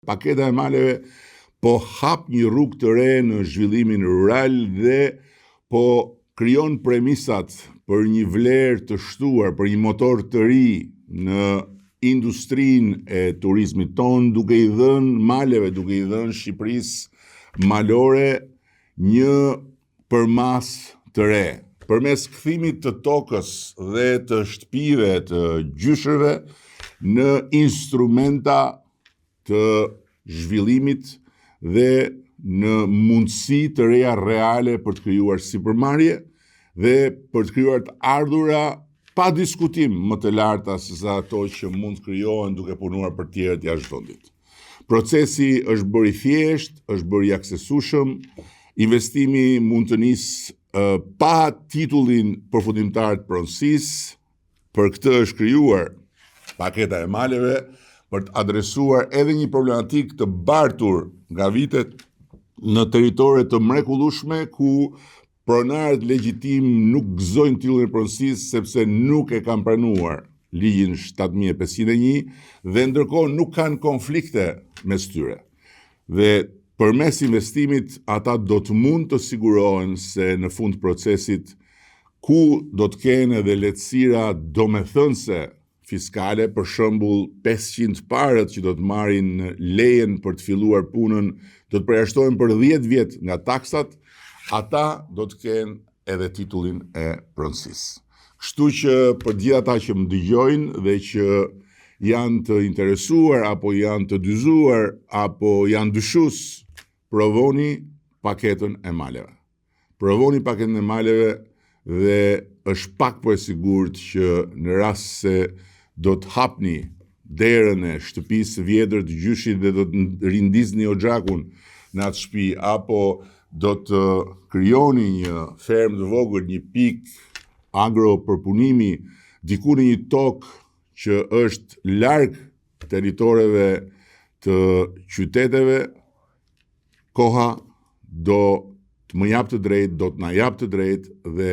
paketa e maleve po hap një rrugë të re në zhvillimin rural dhe po krijon premisat për një vlerë të shtuar, për një motor të ri në industrinë e turizmit ton, duke i dhënë maleve, duke i dhënë Shqipërisë malore një përmas të re. Përmes kthimit të tokës dhe të shtëpive të gjyshërve në instrumenta të zhvillimit dhe në mundësi të reja reale për të krijuar sipërmarrje dhe për të krijuar të ardhura pa diskutim më të larta se sa ato që mund të krijohen duke punuar për tjerët jashtë vendit. Procesi është bërë i thjeshtë, është bërë i aksesueshëm, investimi mund të nisë pa titullin përfundimtar të pronësisë. Për këtë është krijuar paketa e maleve për të adresuar edhe një problematikë të bartur nga vitet në teritore të mrekullueshme ku pronarët legjitim nuk gëzojnë titullin e pronësisë sepse nuk e kanë pranuar ligjin 7501 dhe ndërkohë nuk kanë konflikte mes tyre. Dhe përmes investimit ata do të mund të sigurohen se në fund të procesit ku do të kenë edhe lehtësira domethënëse fiskale, për shembull 500 parët që do të marrin lejen për të filluar punën, do të përjashtohen për 10 vjet nga taksat, ata do të kenë edhe titullin e pronësisë. Kështu që për gjithë ata që më dëgjojnë dhe që janë të interesuar apo janë të dyzuar apo janë dyshues, provoni paketën e maleve. Provoni paketën e maleve dhe është pak po e sigurt që në rast se do të hapni derën e shtëpisë vjetër të gjyshit dhe do të rindizni oxhakun në atë shtëpi apo do të krijoni një fermë të vogël, një pikë agropërpunimi diku në një tokë që është larg territoreve të qyteteve, koha do të më jap të drejtë, do të na jap të drejtë dhe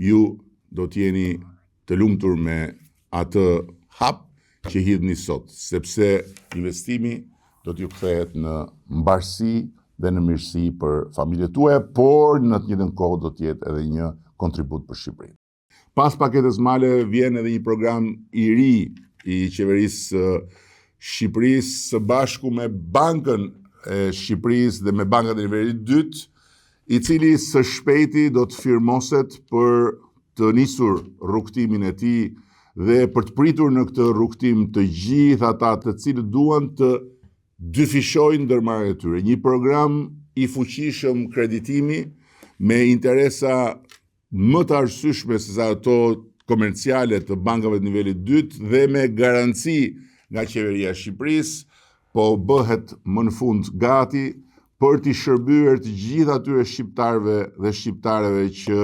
ju do të jeni të lumtur me atë hap që hidhni sot, sepse investimi do t'ju kthehet në mbarësi dhe në mirësi për familjet tuaja, por në të njëjtën kohë do të jetë edhe një kontribut për Shqipërinë. Pas paketës male vjen edhe një program i ri i qeverisë Shqipërisë së bashku me Bankën e Shqipërisë dhe me bankat e nivelit 2, i cili së shpejti do të firmoset për të nisur rrugtimin e tij dhe për të pritur në këtë rrugtim të gjithë ata të cilët duan të dyfishojnë ndërmarrjet e tyre. Një program i fuqishëm kreditimi me interesa më të arsyeshme se sa ato komerciale të bankave të nivelit 2 dhe me garanci nga qeveria e Shqipërisë, po bëhet më në fund gati për t'i shërbyer të gjithë atyre shqiptarëve dhe shqiptareve që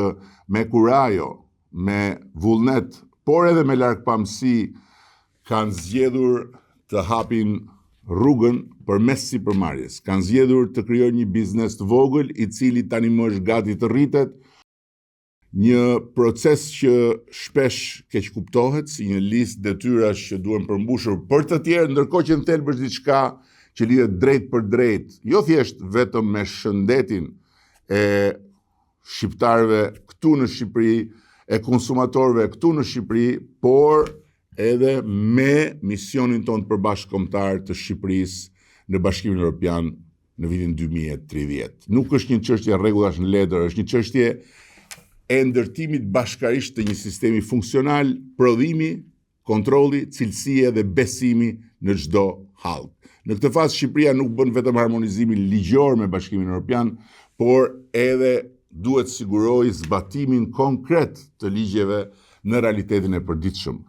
me kurajo, me vullnet, por edhe me largpamësi kanë zgjedhur të hapin rrugën përmes sipërmarrjes. Kanë zgjedhur të krijojnë një biznes të vogël i cili tani më është gati të rritet, një proces që shpesh keq kuptohet si një listë detyrash që duhen përmbushur për të tjerë, ndërkohë që në thelb është diçka që lidhet drejt për drejt, jo thjesht vetëm me shëndetin e shqiptarëve këtu në Shqipëri, e konsumatorëve këtu në Shqipëri, por edhe me misionin tonë të përbashkëkombëtar të Shqipërisë në Bashkimin Evropian në vitin 2030. Nuk është një çështje rregullash në letër, është një çështje e ndërtimit bashkarisht të një sistemi funksional, prodhimi, kontrolli, cilësia dhe besimi në çdo hall. Në këtë fazë Shqipëria nuk bën vetëm harmonizimin ligjor me Bashkimin Evropian, por edhe duhet sigurojë zbatimin konkret të ligjeve në realitetin e përditshëm.